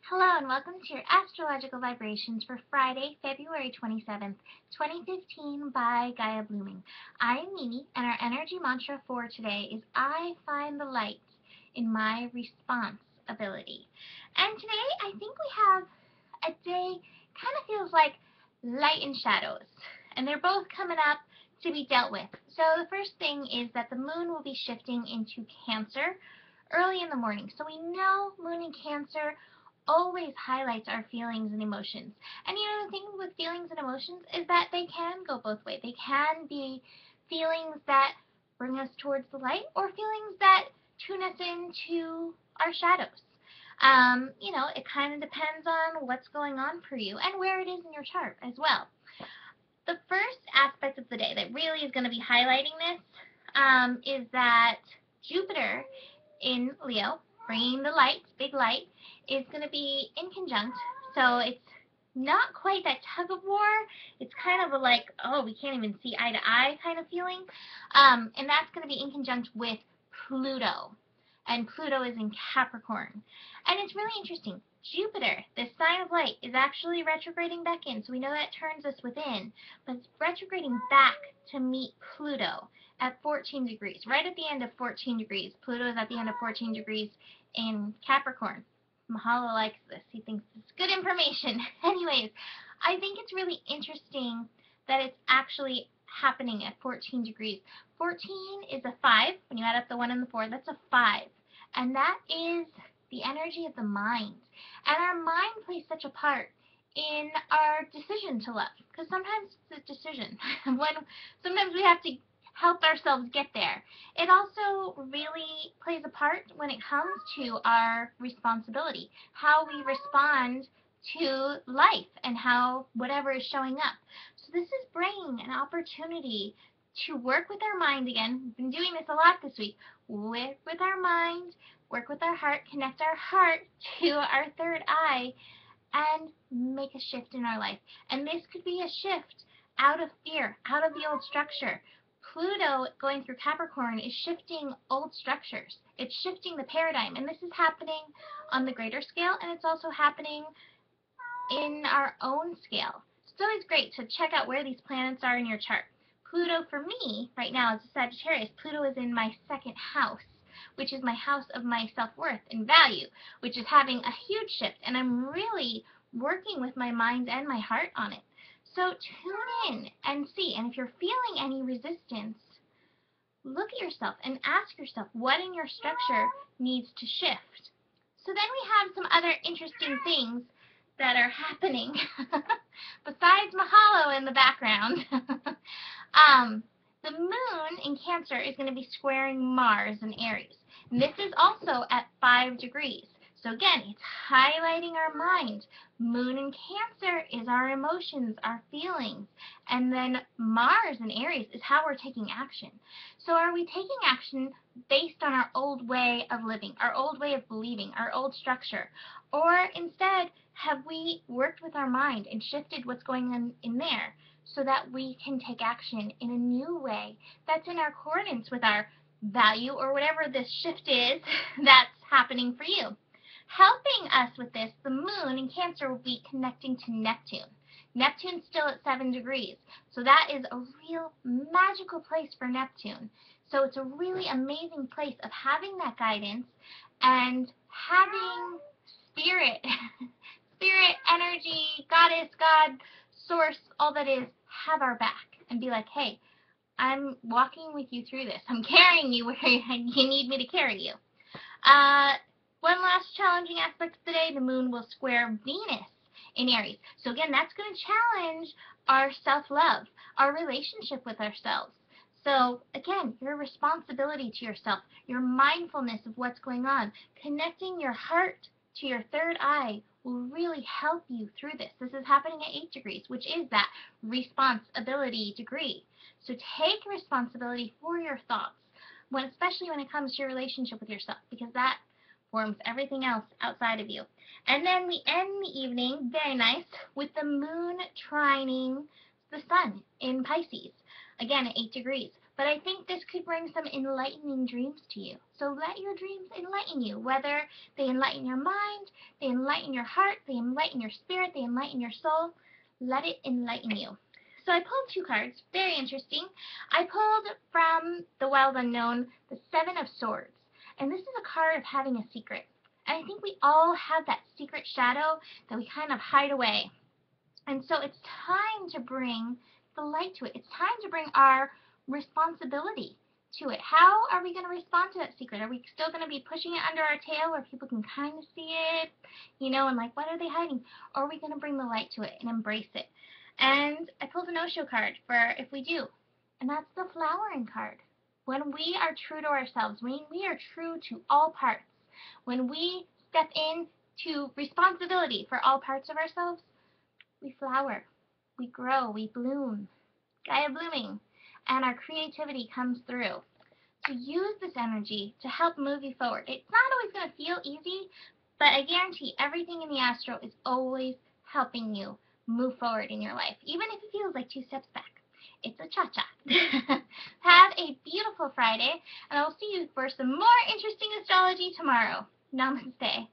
Hello and welcome to your astrological vibrations for Friday, February 27th, 2015 by Gaia Blooming. I am Mimi and our energy mantra for today is I find the light in my response ability. And today I think we have a day kind of feels like light and shadows, and they're both coming up to be dealt with. So the first thing is that the moon will be shifting into Cancer early in the morning. So we know moon in Cancer always highlights our feelings and emotions. And the thing with feelings and emotions is that they can go both ways. They can be feelings that bring us towards the light or feelings that tune us into our shadows. It kind of depends on what's going on for you and where it is in your chart as well. The first aspect of the day that really is going to be highlighting this is that Jupiter in Leo, bringing the light, big light, is going to be in conjunct. So it's not quite that tug of war. It's kind of a like, oh, we can't even see eye to eye kind of feeling. And that's going to be in conjunct with Pluto. And Pluto is in Capricorn. And it's really interesting. Jupiter, this sign of light, is actually retrograding back in. So we know that turns us within. But it's retrograding back to meet Pluto at 14 degrees. Right at the end of 14 degrees. Pluto is at the end of 14 degrees in Capricorn. Mahalo likes this. He thinks it's good information. Anyways, I think it's really interesting that it's actually happening at 14 degrees. 14 is a 5. When you add up the 1 and the 4, that's a 5. And that is the energy of the mind. And our mind plays such a part in our decision to love. Because sometimes it's a decision. Sometimes we have to help ourselves get there. It also really plays a part when it comes to our responsibility, how we respond to life and how whatever is showing up. So this is bringing an opportunity to work with our mind again. We've been doing this a lot this week. Work with our mind, work with our heart, connect our heart to our third eye, and make a shift in our life. And this could be a shift out of fear, out of the old structure. Pluto going through Capricorn is shifting old structures. It's shifting the paradigm, and this is happening on the greater scale, and it's also happening in our own scale. So it's always great to check out where these planets are in your chart. Pluto, for me, right now, as a Sagittarius, Pluto is in my second house, which is my house of my self-worth and value, which is having a huge shift, and I'm really working with my mind and my heart on it. So tune in and see, and if you're feeling any resistance, look at yourself and ask yourself what in your structure needs to shift. So then we have some other interesting things that are happening besides Mahalo in the background. The moon in Cancer is going to be squaring Mars in Aries. And this is also at 5 degrees. So again, it's highlighting our mind. Moon in Cancer is our emotions, our feelings. And then Mars in Aries is how we're taking action. So are we taking action based on our old way of living, our old way of believing, our old structure? Or instead, have we worked with our mind and shifted what's going on in there so that we can take action in a new way that's in accordance with our value or whatever this shift is that's happening for you? Helping us with this, the moon in Cancer will be connecting to Neptune. Neptune's still at 7 degrees, so that is a real magical place for Neptune. So it's a really amazing place of having that guidance and having spirit, spirit, energy, goddess, God, source, all that is, have our back and be like, hey, I'm walking with you through this. I'm carrying you where you need me to carry you. One last challenging aspect of the day, the moon will square Venus in Aries. So again, that's going to challenge our self-love, our relationship with ourselves. So again, your responsibility to yourself, your mindfulness of what's going on, connecting your heart to your third eye will really help you through this. This is happening at 8 degrees, which is that responsibility degree. So take responsibility for your thoughts, especially when it comes to your relationship with yourself, because that forms everything else outside of you. And then we end the evening, very nice, with the moon trining the sun in Pisces, again at 8 degrees. But I think this could bring some enlightening dreams to you. So let your dreams enlighten you, whether they enlighten your mind, they enlighten your heart, they enlighten your spirit, they enlighten your soul. Let it enlighten you. So I pulled two cards, very interesting. I pulled from the Wild Unknown the Seven of Swords. And this is a card of having a secret. And I think we all have that secret shadow that we kind of hide away. And so it's time to bring the light to it. It's time to bring our responsibility to it. How are we going to respond to that secret? Are we still going to be pushing it under our tail where people can kind of see it, and like, what are they hiding? Or are we going to bring the light to it and embrace it? And I pulled an Osho card for if we do, and that's the flowering card. When we are true to ourselves, when we are true to all parts, when we step into responsibility for all parts of ourselves, we flower, we grow, we bloom, Gaia blooming, and our creativity comes through. So use this energy to help move you forward. It's not always going to feel easy, but I guarantee everything in the astro is always helping you move forward in your life, even if it feels like 2 steps back. It's a cha-cha. Have a beautiful Friday, and I'll see you for some more interesting astrology tomorrow. Namaste.